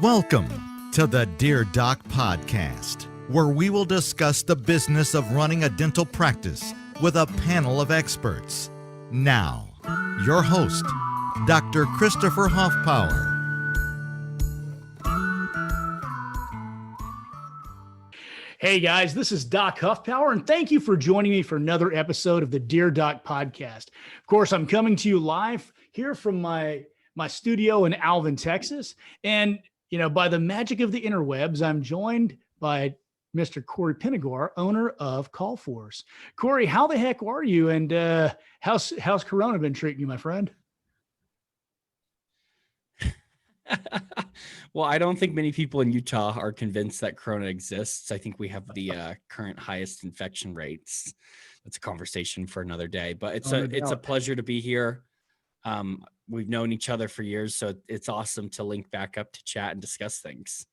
Welcome to the Dear Doc podcast, where we will discuss the business of running a dental practice with a panel of experts. Now, your host, Dr. Christopher Hoffpower. Hey guys, this is Doc Huffpower, and thank you for joining me for another episode of the Dear Doc podcast. Of course, I'm coming to you live here from my studio in Alvin, Texas. And, by the magic of the interwebs, I'm joined by Mr. Cory Pinegar, owner of CallForce. Cory, how the heck are you? And how's Corona been treating you, my friend? Well, I don't think many people in Utah are convinced that Corona exists. I think we have the current highest infection rates. That's a conversation for another day, but it's a pleasure to be here. We've known each other for years, so it's awesome to link back up to chat and discuss things.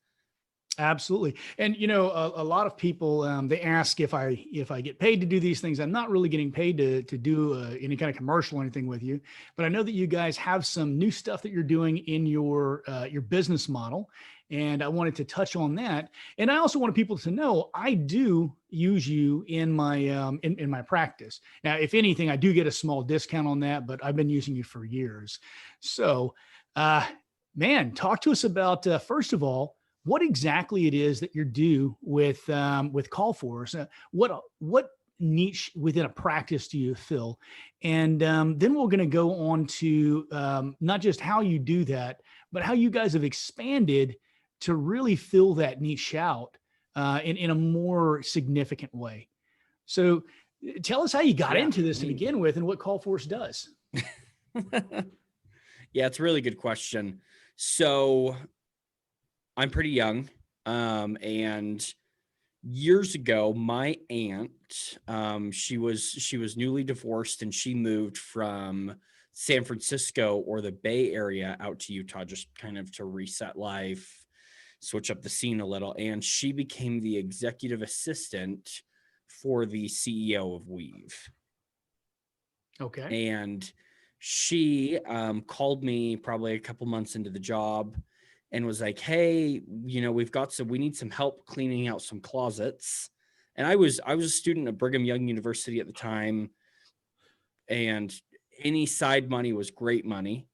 Absolutely. And, a lot of people, they ask if I get paid to do these things. I'm not really getting paid to do any kind of commercial or anything with you, but I know that you guys have some new stuff that you're doing in your business model. And I wanted to touch on that. And I also want people to know I do use you in my in my practice. Now, if anything, I do get a small discount on that, but I've been using you for years. So, man, talk to us about, first of all, what exactly it is that you're due with CallForce. What niche within a practice do you fill? And then we're going to go on to not just how you do that, but how you guys have expanded to really fill that niche out in a more significant way. So tell us how you got into this to begin with and what CallForce does. Yeah, it's a really good question. So I'm pretty young. And years ago, my aunt, she was newly divorced, and she moved from San Francisco or the Bay Area out to Utah, just kind of to reset life, switch up the scene a little. And she became the executive assistant for the CEO of Weave. Okay. And she called me probably a couple months into the job and was like, hey, we need some help cleaning out some closets. And I was a student at Brigham Young University at the time, and any side money was great money.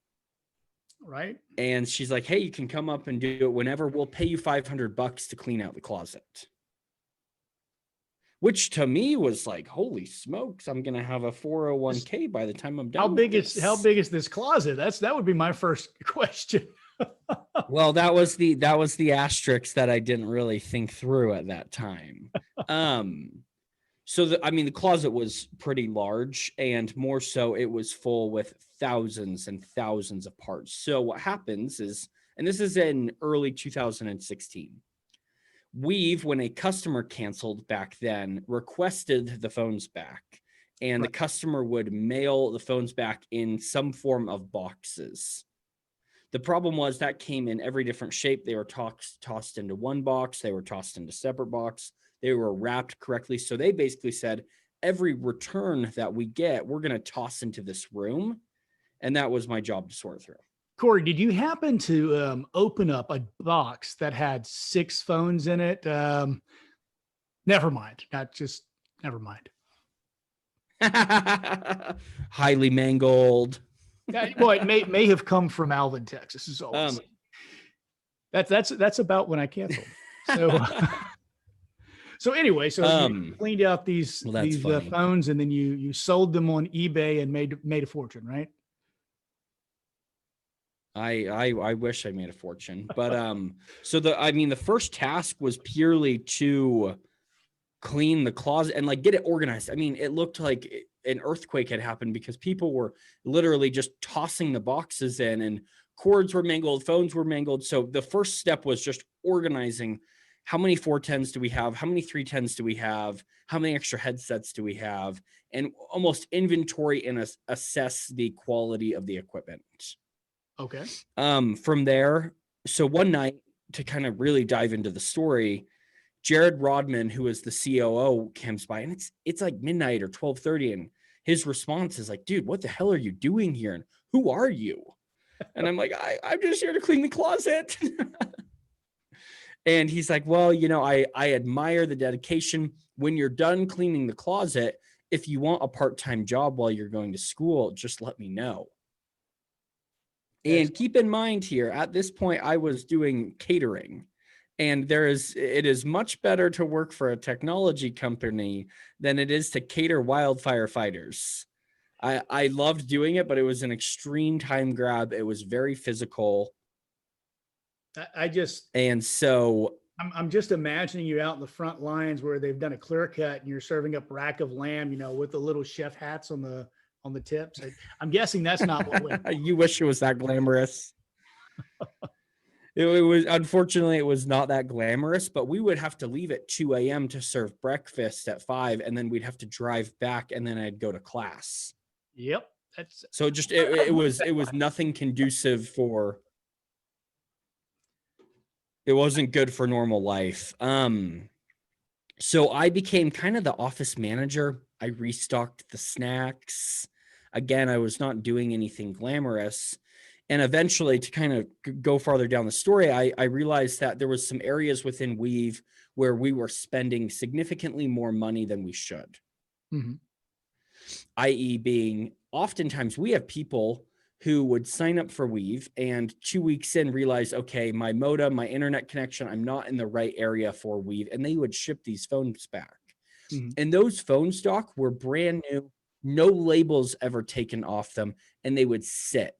Right. And she's like, hey, you can come up and do it whenever. We'll pay you $500 to clean out the closet. Which to me was like, holy smokes, I'm going to have a 401k by the time I'm done. How big is this closet? That would be my first question. Well, that was the asterisk that I didn't really think through at that time. The closet was pretty large, and more so it was full with thousands and thousands of parts. So what happens is, and this is in early 2016, Weave, when a customer canceled back then, requested the phones back, and right. The customer would mail the phones back in some form of boxes. The problem was that came in every different shape. They were tossed into one box. They were tossed into separate box. They were wrapped correctly. So they basically said, every return that we get, we're going to toss into this room. And that was my job to sort through. Cory, did you happen to open up a box that had 6 phones in it? Never mind. Never mind. Highly mangled. Well, it may have come from Alvin, Texas. Is always that's about when I canceled. So anyway, you cleaned out these phones, and then you sold them on eBay and made a fortune, right? I wish I made a fortune, but the first task was purely to clean the closet and get it organized. I mean, it looked like an earthquake had happened because people were literally just tossing the boxes in, and cords were mangled, phones were mangled. So the first step was just organizing. How many 410s do we have? How many 310s do we have? How many extra headsets do we have? And almost inventory and assess the quality of the equipment. Okay. From there, so one night, to kind of really dive into the story, Jared Rodman, who is the COO, comes by, and it's like midnight or 12:30, and his response is like, dude, what the hell are you doing here? And who are you? And I'm like, I'm just here to clean the closet. And he's like, well, I admire the dedication. When you're done cleaning the closet, if you want a part-time job while you're going to school, just let me know. And keep in mind here, at this point, I was doing catering. And it is much better to work for a technology company than it is to cater wildfire fighters. I loved doing it, but it was an extreme time grab. It was very physical. And so I'm just imagining you out in the front lines where they've done a clear cut and you're serving up rack of lamb, with the little chef hats on the tips. I'm guessing that's not what went. You wish it was that glamorous. It was, unfortunately, it was not that glamorous, but we would have to leave at 2 a.m. to serve breakfast at 5, and then we'd have to drive back, and then I'd go to class. Yep. So just, it was nothing conducive for, it wasn't good for normal life. So I became kind of the office manager. I restocked the snacks. Again, I was not doing anything glamorous. And eventually, to kind of go farther down the story, I realized that there was some areas within Weave where we were spending significantly more money than we should. Mm-hmm. I.e. being, oftentimes we have people who would sign up for Weave and 2 weeks in realize, okay, my modem, my internet connection, I'm not in the right area for Weave. And they would ship these phones back. Mm-hmm. And those phone stock were brand new, no labels ever taken off them, and they would sit.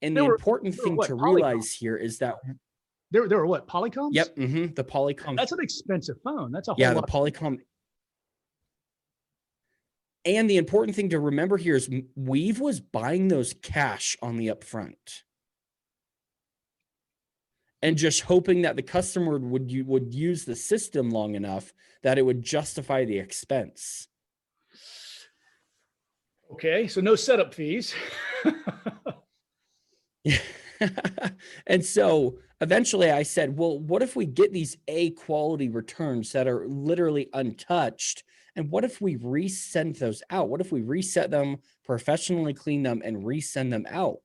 And the important thing to realize here is that there were what, Polycoms? Yep, the Polycom. That's an expensive phone. That's a whole lot. The Polycom. And the important thing to remember here is Weave was buying those cash on the upfront, and just hoping that the customer would use the system long enough that it would justify the expense. Okay, so no setup fees. And so eventually I said, well, what if we get these A quality returns that are literally untouched? And what if we resend those out? What if we reset them, professionally clean them, and resend them out?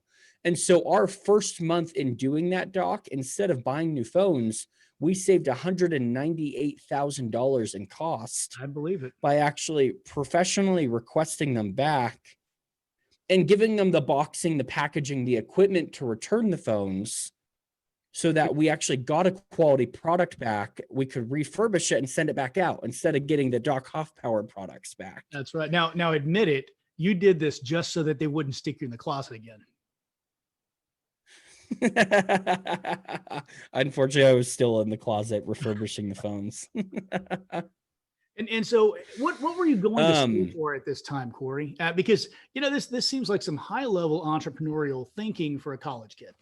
And so our first month in doing that, Doc, instead of buying new phones, we saved $198,000 in cost. I believe it. By actually professionally requesting them back and giving them the boxing, the packaging, the equipment to return the phones, so that we actually got a quality product back. We could refurbish it and send it back out instead of getting the Doc Hoff powered products back. That's right. Now admit it, you did this just so that they wouldn't stick you in the closet again. Unfortunately, I was still in the closet refurbishing the phones. And so what were you going to school for at this time, Cory? Because, this seems like some high level entrepreneurial thinking for a college kid.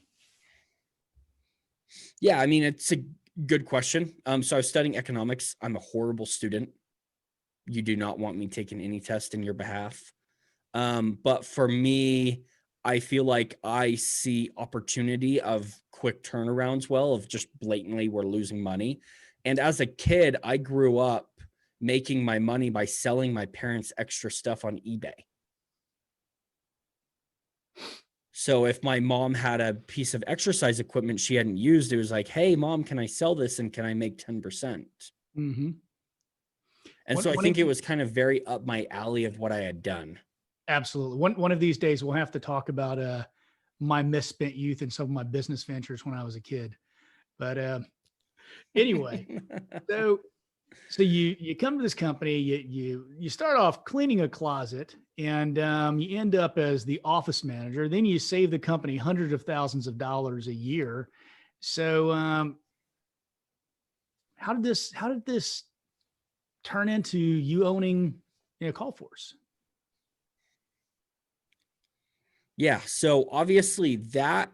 Yeah, I mean, it's a good question. So I was studying economics. I'm a horrible student. You do not want me taking any test in your behalf. But for me, I feel like I see opportunity of quick turnarounds of just blatantly we're losing money. And as a kid, I grew up making my money by selling my parents' extra stuff on eBay. So if my mom had a piece of exercise equipment she hadn't used, it was like, hey, Mom, can I sell this and can I make 10%? Mm-hmm. And so I think it was kind of very up my alley of what I had done. Absolutely. One of these days, we'll have to talk about my misspent youth and some of my business ventures when I was a kid. But anyway, so you come to this company, you start off cleaning a closet, and you end up as the office manager. Then you save the company hundreds of thousands of dollars a year. So how did this turn into you owning Call Force? Yeah, so obviously that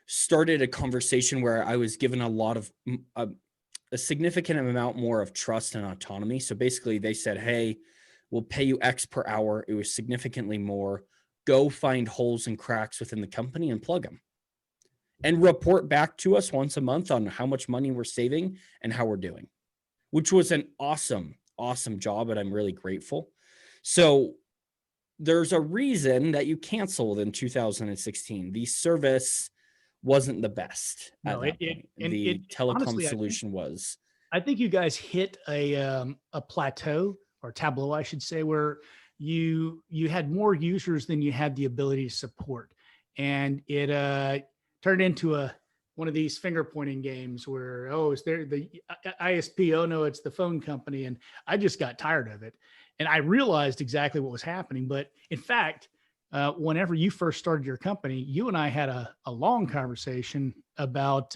started a conversation where I was given a lot of a significant amount more of trust and autonomy. So basically they said, hey, we'll pay you X per hour. It was significantly more. Go find holes and cracks within the company and plug them. And report back to us once a month on how much money we're saving and how we're doing, which was an awesome, awesome job. And I'm really grateful. So there's a reason that you canceled in 2016. The service wasn't the best at No, that point. and The telecom honestly, solution was. I think you guys hit a plateau or tableau, I should say, where you had more users than you had the ability to support, and it turned into one of these finger pointing games where, oh, is there the ISP? Oh no, it's the phone company, and I just got tired of it, and I realized exactly what was happening. But in fact, whenever you first started your company, you and I had a long conversation about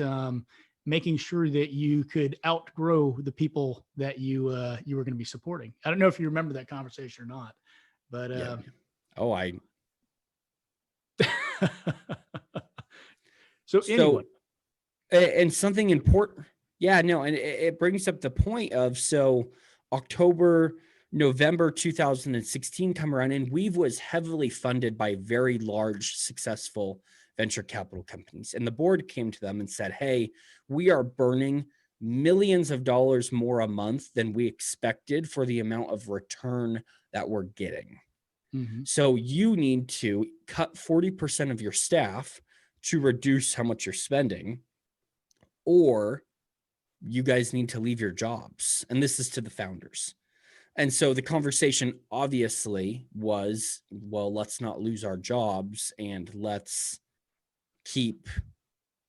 making sure that you could outgrow the people that you were going to be supporting. I don't know if you remember that conversation or not, but Yeah. Oh, so anyway, and something important. Yeah, no, and it brings up the point of, so October, November 2016 come around, and Weave was heavily funded by very large, successful venture capital companies. And the board came to them and said, hey, we are burning millions of dollars more a month than we expected for the amount of return that we're getting. So you need to cut 40% of your staff to reduce how much you're spending, or you guys need to leave your jobs. And this is to the founders. And so the conversation obviously was, well, let's not lose our jobs, and let's keep,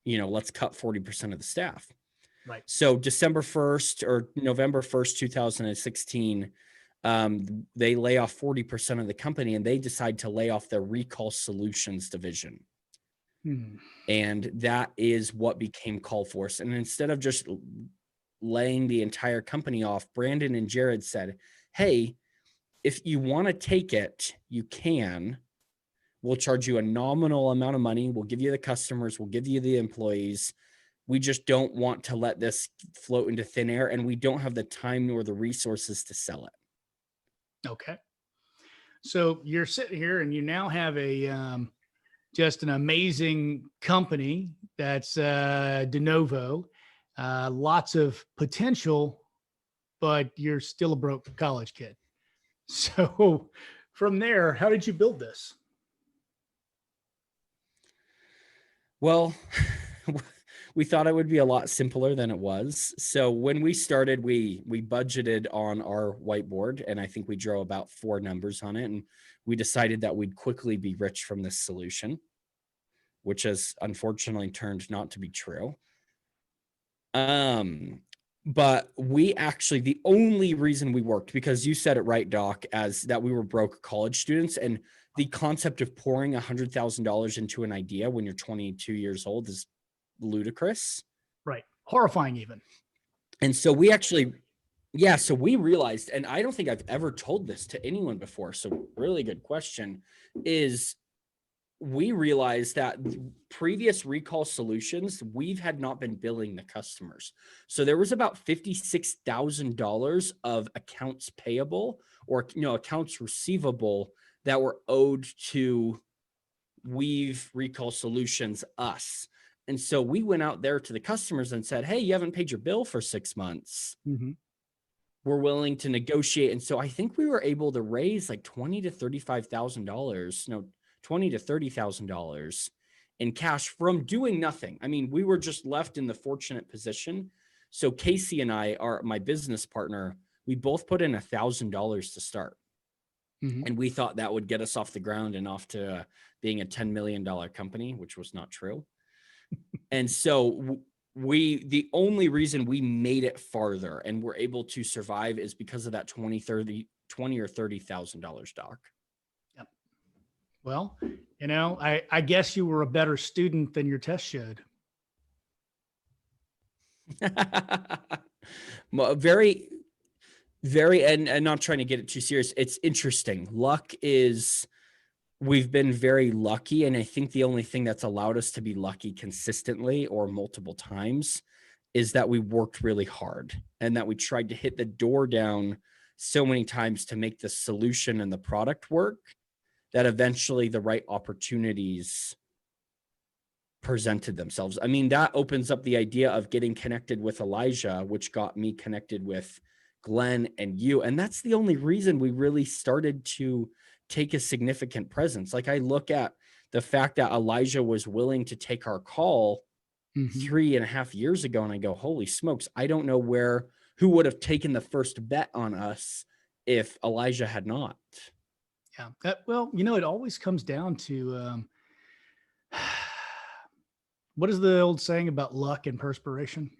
let's cut 40% of the staff. right. So December 1st or November 1st, 2016, they lay off 40% of the company, and they decide to lay off their recall solutions division. And that is what became Callforce. And instead of just laying the entire company off, Brandon and Jared said, hey, if you want to take it, you can. We'll charge you a nominal amount of money. We'll give you the customers. We'll give you the employees. We just don't want to let this float into thin air, and we don't have the time nor the resources to sell it. Okay. So you're sitting here and you now have just an amazing company that's de novo, lots of potential, but you're still a broke college kid. So from there, how did you build this? Well, we thought it would be a lot simpler than it was. So when we started, we budgeted on our whiteboard, and I think we drew about 4 numbers on it. And we decided that we'd quickly be rich from this solution, which has unfortunately turned not to be true. But we actually, the only reason we worked, because you said it right, Doc, as that we were broke college students, and the concept of pouring $100,000 into an idea when you're 22 years old is ludicrous. Right. Horrifying even. And so we actually, so we realized, and I don't think I've ever told this to anyone before, so really good question, is we realized that previous recall solutions, Weave had not been billing the customers. So there was about $56,000 of accounts payable, or accounts receivable, that were owed to Weave Recall Solutions, us. And so we went out there to the customers and said, hey, you haven't paid your bill for 6 months. We're willing to negotiate. And so I think we were able to raise like $20,000 to $35,000, $20,000 to $30,000 in cash from doing nothing. I mean, we were just left in the fortunate position. So Casey and I, my business partner, we both put in $1,000 to start. And we thought that would get us off the ground and off to being a $10 million company, which was not true. And so the only reason we made it farther and were able to survive is because of that $20,000 or $30,000, Doc. Yep. Well, I guess you were a better student than your test showed. Very, and not trying to get it too serious. It's interesting. We've been very lucky. And I think the only thing that's allowed us to be lucky consistently or multiple times is that we worked really hard, and that we tried to hit the door down so many times to make the solution and the product work, that eventually the right opportunities presented themselves. I mean, that opens up the idea of getting connected with Elijah, which got me connected with Glenn and you. And that's the only reason we really started to take a significant presence. Like, I look at the fact that Elijah was willing to take our call 3.5 years ago, and I go, holy smokes, I don't know who would have taken the first bet on us if Elijah had not. Yeah. Well, it always comes down to what is the old saying about luck and perspiration?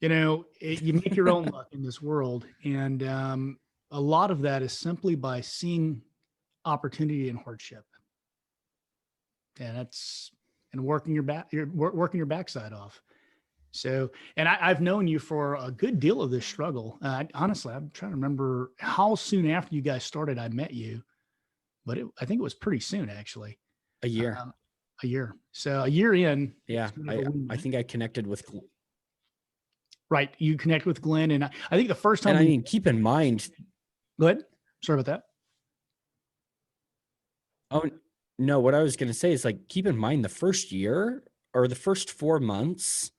You make your own luck in this world. And a lot of that is simply by seeing opportunity and hardship. And working your backside off. So, and I've known you for a good deal of this struggle. Honestly, I'm trying to remember how soon after you guys started I met you, but I think it was pretty soon, actually. A year. A year. So a year in. Yeah, I think I connected with. Right, you connect with Glenn, and I think the first time. And I mean, keep in mind. Go ahead. Sorry about that. Oh no, what I was going to say is, like, keep in mind the first year or the first 4 months,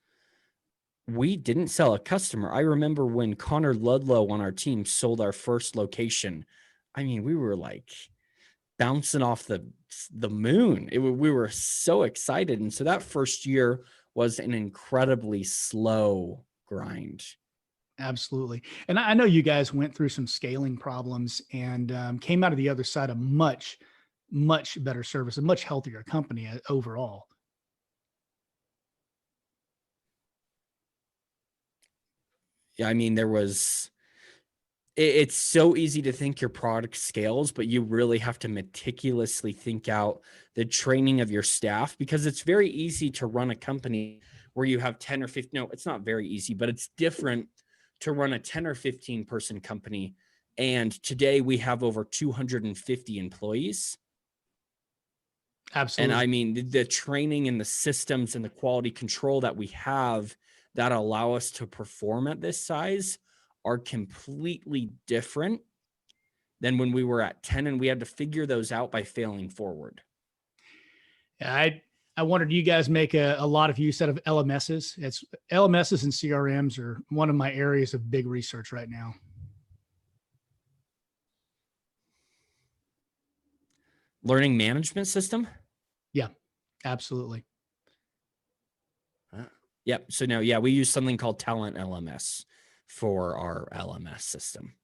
we didn't sell a customer. I remember when Connor Ludlow on our team sold our first location. I mean, we were like bouncing off the moon. We were so excited. And so that first year was an incredibly slow grind. Absolutely. And I know you guys went through some scaling problems and came out of the other side a much, much better service, a much healthier company overall. Yeah, I mean, it's so easy to think your product scales, but you really have to meticulously think out the training of your staff, because it's very easy to run a company where you have 10 or 15. No, it's not very easy, but it's different to run a 10 or 15 person company. And today we have over 250 employees. Absolutely. And I mean, the training and the systems and the quality control that we have that allow us to perform at this size are completely different than when we were at 10, and we had to figure those out by failing forward. Yeah, I wondered, you guys make a lot of use out of LMSs. It's LMSs and CRMs are one of my areas of big research right now. Learning management system? Yeah, absolutely. Yep. So no, yeah, we use something called Talent LMS for our LMS system.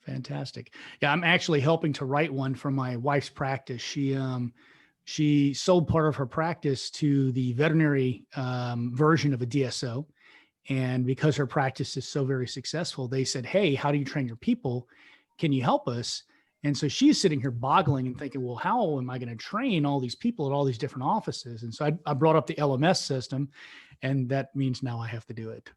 Fantastic. Yeah, I'm actually helping to write one for my wife's practice. She sold part of her practice to the veterinary version of a DSO. And because her practice is so very successful, they said, hey, how do you train your people? Can you help us? And so she's sitting here boggling and thinking, well, how am I going to train all these people at all these different offices? And so I brought up the LMS system, and that means now I have to do it.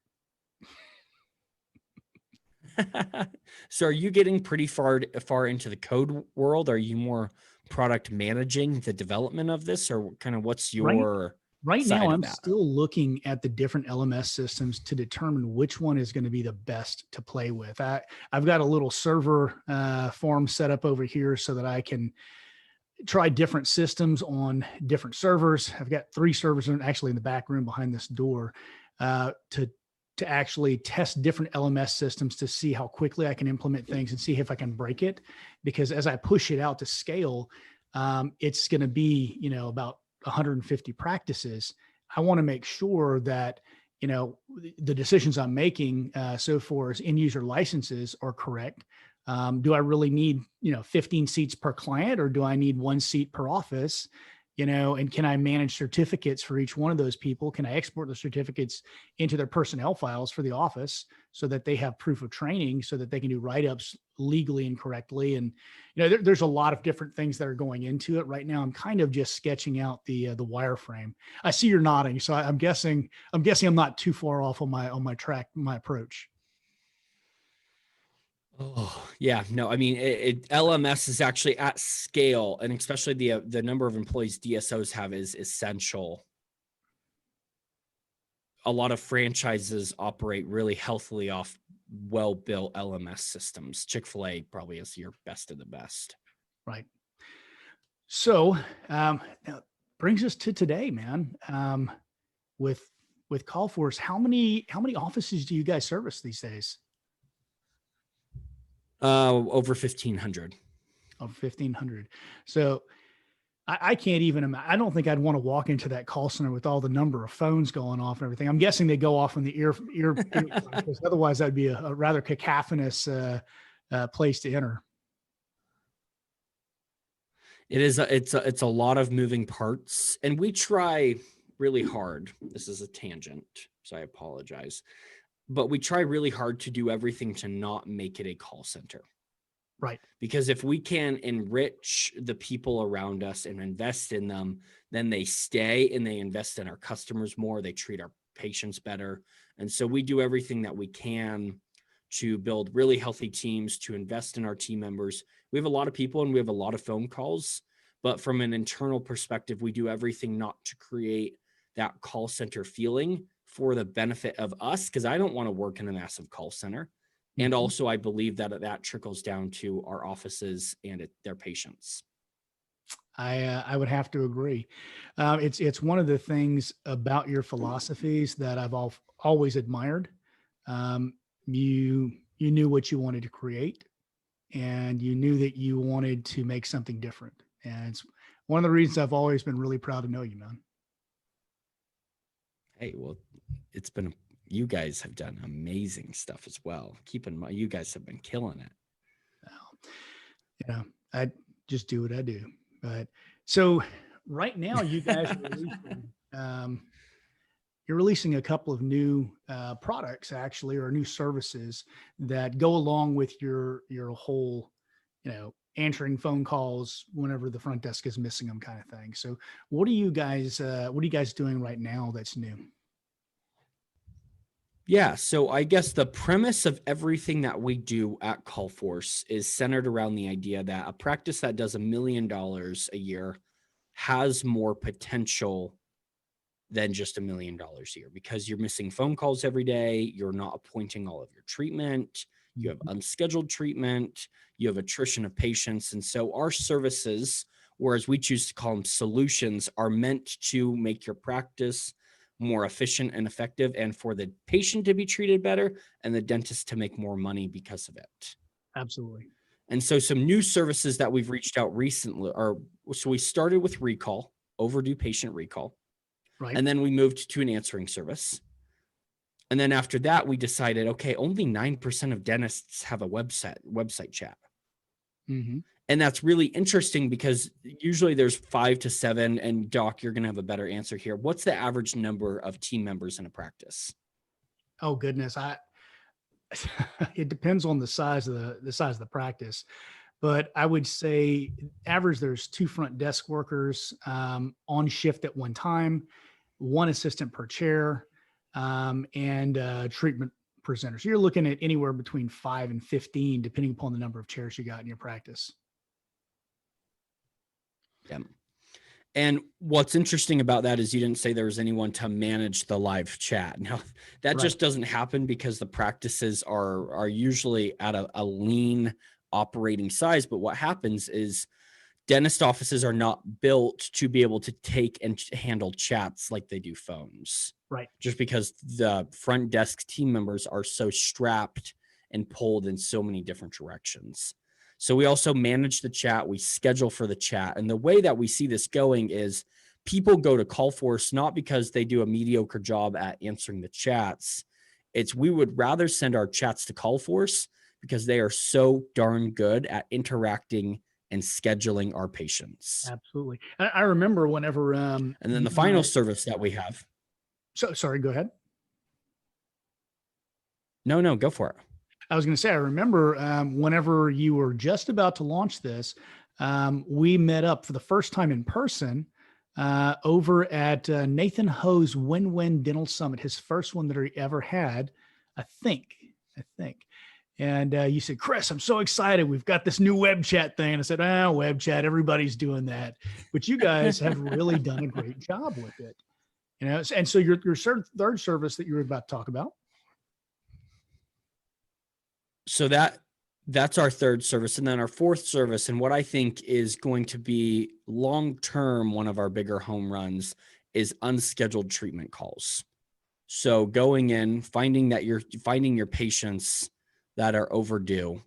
So are you getting pretty far into the code world? Are you more product managing the development of this, or kind of what's your right side now? of I'm that? Still looking at the different LMS systems to determine which one is going to be the best to play with. I've got a little server form set up over here so that I can try different systems on different servers. I've got 3 servers actually in the back room behind this door to actually test different LMS systems to see how quickly I can implement things and see if I can break it. Because as I push it out to scale, it's going to be, about 150 practices. I want to make sure that, the decisions I'm making so far as end user licenses are correct. Do I really need, 15 seats per client, or do I need 1 seat per office? And can I manage certificates for each one of those people? Can I export the certificates into their personnel files for the office so that they have proof of training so that they can do write-ups legally and correctly? And, there's a lot of different things that are going into it right now. I'm kind of just sketching out the wireframe. I see you're nodding. So I'm guessing I'm not too far off on my track, my approach. Oh, yeah. No, I mean, LMS is actually at scale, and especially the number of employees DSOs have is essential. A lot of franchises operate really healthily off well-built LMS systems. Chick-fil-A probably is your best of the best. Right. So now brings us to today, man. With Callforce, how many offices do you guys service these days? Over 1,500. of 1,500. So I can't even imagine. I don't think I'd want to walk into that call center with all the number of phones going off and everything. I'm guessing they go off on the ear because otherwise that'd be a rather cacophonous place to enter. It is. It's a lot of moving parts, and we try really hard. This is a tangent, so I apologize, but we try really hard to do everything to not make it a call center. Right. Because if we can enrich the people around us and invest in them, then they stay and they invest in our customers more. They treat our patients better. And so we do everything that we can to build really healthy teams, to invest in our team members. We have a lot of people and we have a lot of phone calls, but from an internal perspective, we do everything not to create that call center feeling for the benefit of us, because I don't want to work in a massive call center. And also, I believe that trickles down to our offices and their patients. I would have to agree. It's one of the things about your philosophies that I've always admired. You knew what you wanted to create, and you knew that you wanted to make something different. And it's one of the reasons I've always been really proud to know you, man. Hey, well, you guys have done amazing stuff as well. Keep in mind, you guys have been killing it. Well, I just do what I do. But so right now, you guys you're releasing a couple of new products, actually, or new services that go along with your whole, answering phone calls whenever the front desk is missing them, kind of thing. So what are you guys doing right now that's new? Yeah, so I guess the premise of everything that we do at CallForce is centered around the idea that a practice that does $1 million a year has more potential than just $1 million a year, because you're missing phone calls every day. You're not appointing all of your treatment. You have unscheduled treatment. You have attrition of patients. And so our services, or as we choose to call them, solutions, are meant to make your practice more efficient and effective, and for the patient to be treated better and the dentist to make more money because of it. Absolutely. And so some new services that we've reached out recently so we started with recall, overdue patient recall. Right. And then we moved to an answering service. And then after that, we decided, okay, only 9% of dentists have a website chat. Mm-hmm. And that's really interesting because usually there's 5 to 7, and Doc, you're going to have a better answer here. What's the average number of team members in a practice? Oh goodness. It depends on the size of the practice, but I would say average, there's 2 front desk workers on shift at one time, 1 assistant per chair, and treatment presenters. So you're looking at anywhere between 5 and 15, depending upon the number of chairs you got in your practice. Yeah. And what's interesting about that is you didn't say there was anyone to manage the live chat. Now, that Right. just doesn't happen because the practices are usually at a lean operating size. But what happens is dentist offices are not built to be able to take and handle chats like they do phones. Right. Just because the front desk team members are so strapped and pulled in so many different directions. So we also manage the chat, we schedule for the chat. And the way that we see this going is people go to CallForce not because they do a mediocre job at answering the chats. It's we would rather send our chats to CallForce because they are so darn good at interacting and scheduling our patients. Absolutely. I remember whenever and then the final service that we have. So sorry, go ahead. No, go for it. I was going to say, I remember whenever you were just about to launch this, we met up for the first time in person over at Nathan Ho's Win-Win Dental Summit, his first one that he ever had, I think. And you said, Chris, I'm so excited. We've got this new web chat thing. And I said, web chat, everybody's doing that. But you guys have really done a great job with it. And so your third service that you were about to talk about. So that's our third service. And then our fourth service, and what I think is going to be long-term one of our bigger home runs, is unscheduled treatment calls. So going in, finding your patients that are overdue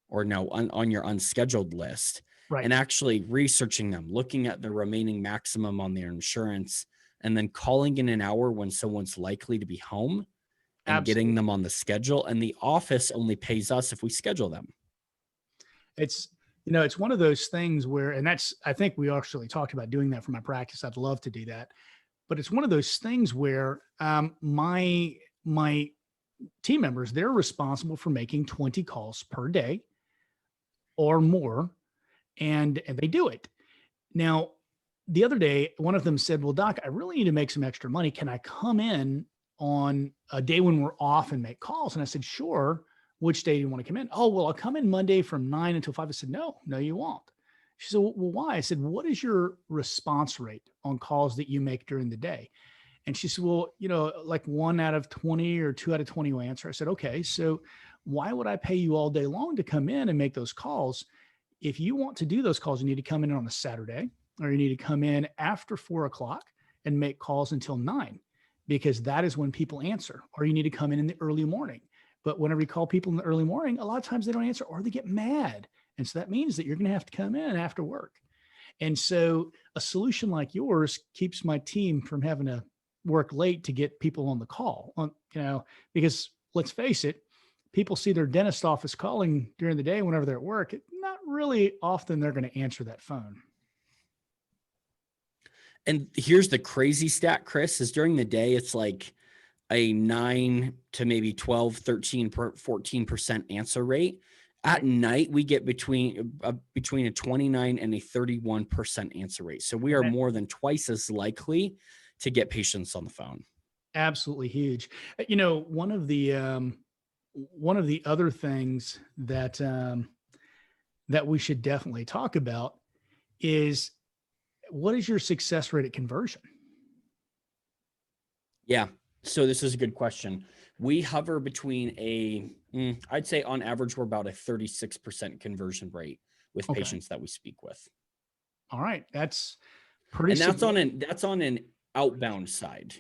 or on your unscheduled list, Right. and actually researching them, looking at the remaining maximum on their insurance, and then calling in an hour when someone's likely to be home and getting Absolutely. them on the schedule. And the office only pays us if we schedule them. It's, it's one of those things where, and I think we actually talked about doing that for my practice. I'd love to do that, but it's one of those things where my team members, they're responsible for making 20 calls per day or more, and they do it. Now, the other day, one of them said, "Well, Doc, I really need to make some extra money. Can I come in on a day when we're off and make calls?" And I said, "Sure. Which day do you want to come in?" "Oh, well, I'll come in Monday from 9 until 5. I said, "No, you won't." She said, "Well, why?" I said, "What is your response rate on calls that you make during the day?" And she said, "Well, like 1 out of 20 or 2 out of 20 will answer." I said, "Okay, so why would I pay you all day long to come in and make those calls? If you want to do those calls, you need to come in on a Saturday, or you need to come in after 4 o'clock and make calls until 9, because that is when people answer, or you need to come in the early morning. But whenever you call people in the early morning, a lot of times they don't answer or they get mad. And so that means that you're going to have to come in after work." And so a solution like yours keeps my team from having to work late to get people on the call, because let's face it, people see their dentist office calling during the day whenever they're at work. Not really often they're going to answer that phone. And here's the crazy stat, Chris, is during the day, it's like a 9 to maybe 12, 13, 14% answer rate. At night, we get between a 29 and a 31% answer rate. So we are more than twice as likely to get patients on the phone. Absolutely huge. One of the other things that we should definitely talk about is, what is your success rate at conversion? Yeah. So this is a good question. We hover between I'd say on average, we're about a 36% conversion rate with patients that we speak with. All right. That's pretty. And that's on an outbound side.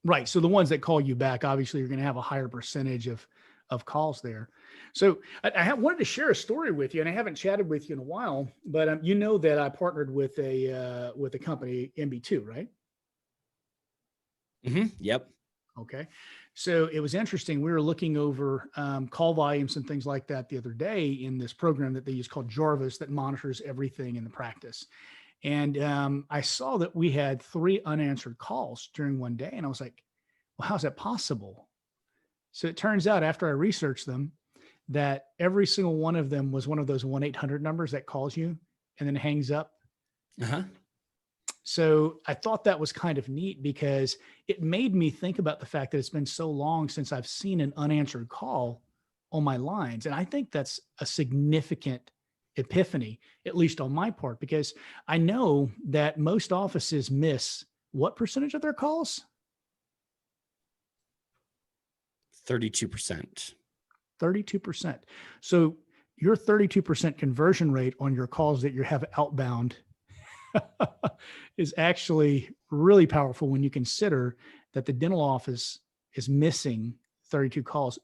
Right. So the ones that call you back, obviously you're going to have a higher percentage of calls there. So I wanted to share a story with you, and I haven't chatted with you in a while, but that I partnered with a company, MB2, right? Mm-hmm. Yep. Okay. So it was interesting. We were looking over call volumes and things like that the other day in this program that they use called Jarvis, that monitors everything in the practice. And I saw that we had 3 unanswered calls during one day. And I was like, well, how's that possible? So it turns out, after I researched them, that every single one of them was one of those 1-800 numbers that calls you and then hangs up. Uh-huh. So I thought that was kind of neat, because it made me think about the fact that it's been so long since I've seen an unanswered call on my lines. And I think that's a significant epiphany, at least on my part, because I know that most offices miss what percentage of their calls? 32%. 32%. So your 32% conversion rate on your calls that you have outbound is actually really powerful when you consider that the dental office is missing 32 calls.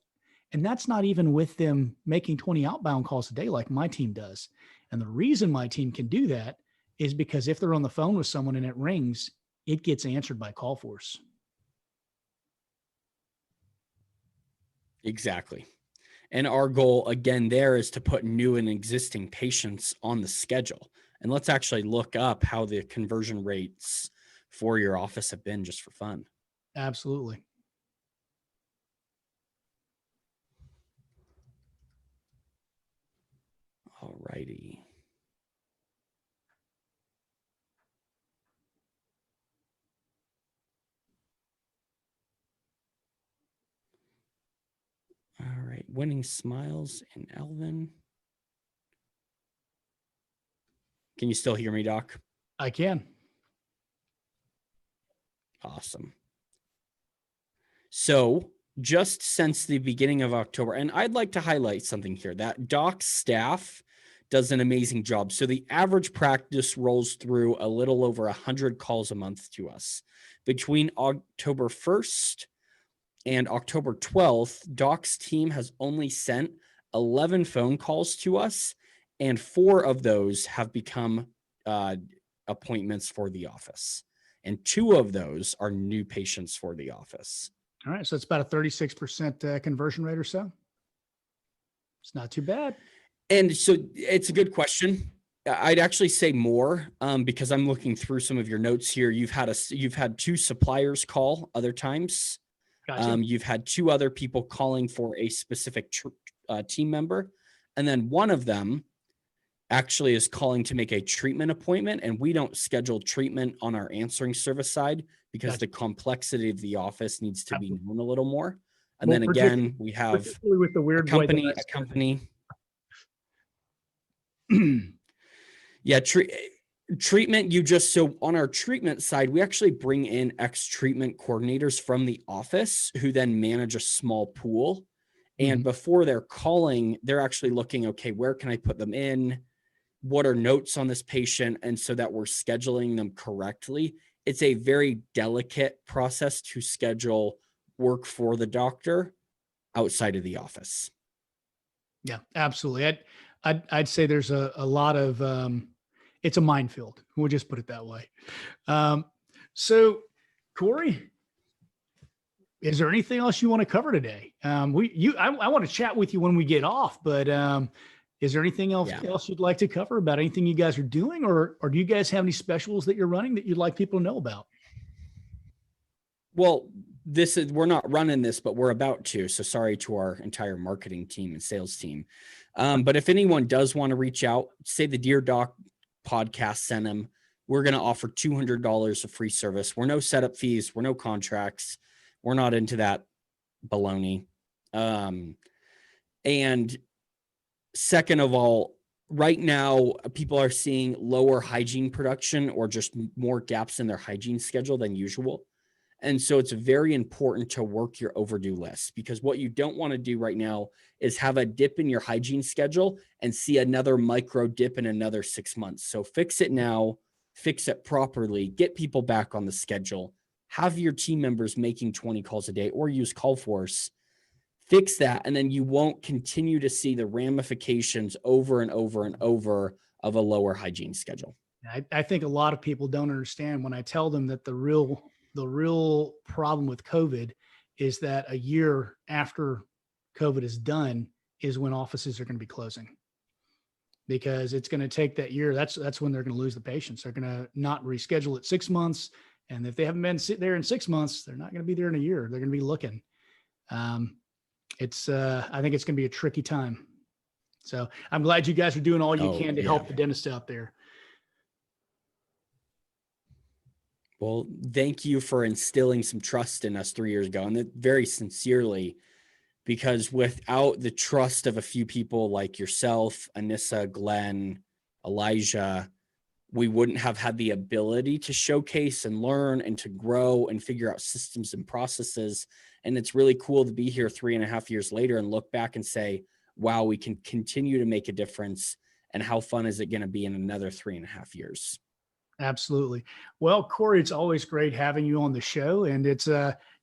And that's not even with them making 20 outbound calls a day like my team does. And the reason my team can do that is because if they're on the phone with someone and it rings, it gets answered by call force. Exactly. And our goal, again, there is to put new and existing patients on the schedule. And let's actually look up how the conversion rates for your office have been, just for fun. Absolutely. All righty. All right. Winning Smiles and Alvin. Can you still hear me, Doc? I can. Awesome. So just since the beginning of October, and I'd like to highlight something here, that Doc's staff does an amazing job. So the average practice rolls through a little over 100 calls a month to us. Between October 1st and October 12th, Doc's team has only sent 11 phone calls to us and 4 of those have become appointments for the office, and 2 of those are new patients for the office. All right. So it's about a 36% conversion rate or so. It's not too bad. And so it's a good question. I'd actually say more, because I'm looking through some of your notes here. You've had 2 suppliers call other times. Gotcha. You've had 2 other people calling for a specific team member, and then one of them actually is calling to make a treatment appointment, and we don't schedule treatment on our answering service side because the complexity of the office needs to be known a little more. And then again, we have with the weird a company. Yeah, treatment. So on our treatment side, we actually bring in treatment coordinators from the office who then manage a small pool. And before they're calling, they're actually looking, okay, where can I put them in? What are notes on this patient? And so that we're scheduling them correctly. It's a very delicate process to schedule work for the doctor outside of the office. Yeah, absolutely. I'd say there's a lot of, it's a minefield. We'll just put it that way. So Cory, is there anything else you want to cover today? I want to chat with you when we get off, but is there anything else you'd like to cover about anything you guys are doing, or do you guys have any specials that you're running that you'd like people to know about? Well, we're not running this, but we're about to. So sorry to our entire marketing team and sales team. But if anyone does want to reach out, say the Dear Doc podcast sent them, we're going to offer $200 of free service. We're no setup fees. We're no contracts. We're not into that baloney. And second of all, right now, people are seeing lower hygiene production or just more gaps in their hygiene schedule than usual. And so it's very important to work your overdue list, because what you don't want to do right now is have a dip in your hygiene schedule and see another micro dip in another 6 months. So fix it now, fix it properly, get people back on the schedule, have your team members making 20 calls a day or use CallForce, fix that. And then you won't continue to see the ramifications over and over and over of a lower hygiene schedule. I think a lot of people don't understand when I tell them that the real problem with COVID is that a year after COVID is done is when offices are going to be closing, because it's going to take that year. That's when they're going to lose the patients. They're going to not reschedule it 6 months. And if they haven't been sitting there in 6 months, they're not going to be there in a year. They're going to be looking. I think it's going to be a tricky time. So I'm glad you guys are doing all you can to help the dentists out there. Well, thank you for instilling some trust in us 3 years ago, and that very sincerely, because without the trust of a few people like yourself, Anissa, Glenn, Elijah, we wouldn't have had the ability to showcase and learn and to grow and figure out systems and processes. And it's really cool to be here 3.5 years later and look back and say, wow, we can continue to make a difference. And how fun is it going to be in another 3.5 years? Absolutely. Well, Cory, it's always great having you on the show, and it's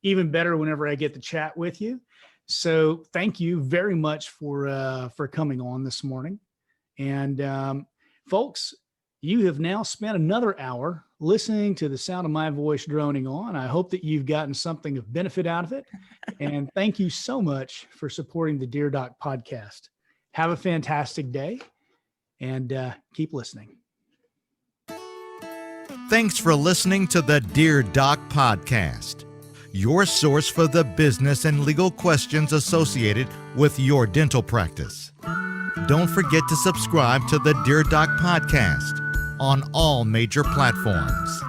even better whenever I get to chat with you. So thank you very much for coming on this morning. And folks, you have now spent another hour listening to the sound of my voice droning on. I hope that you've gotten something of benefit out of it. And thank you so much for supporting the Dear Doc podcast. Have a fantastic day, and keep listening. Thanks for listening to the Dear Doc podcast, your source for the business and legal questions associated with your dental practice. Don't forget to subscribe to the Dear Doc podcast on all major platforms.